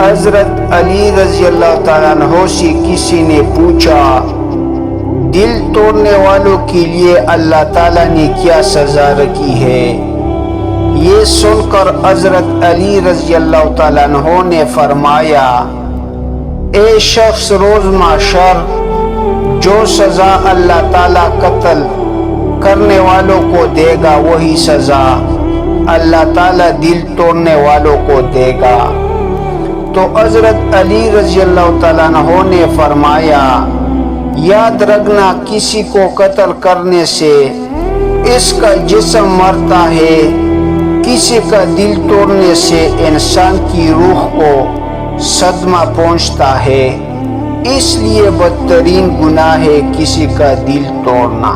حضرت علی رضی اللہ تعالیٰ عنہ سے کسی نے پوچھا دل توڑنے والوں کے لیے اللہ تعالیٰ نے کیا سزا رکھی ہے؟ یہ سن کر حضرت علی رضی اللہ تعالیٰ عنہ نے فرمایا اے شخص روز محشر جو سزا اللہ تعالیٰ قتل کرنے والوں کو دے گا وہی سزا اللہ تعالیٰ دل توڑنے والوں کو دے گا۔ تو حضرت علی رضی اللہ تعالیٰ عنہ نے فرمایا یاد رکھنا کسی کو قتل کرنے سے اس کا جسم مرتا ہے، کسی کا دل توڑنے سے انسان کی روح کو صدمہ پہنچتا ہے، اس لیے بدترین گناہ ہے کسی کا دل توڑنا۔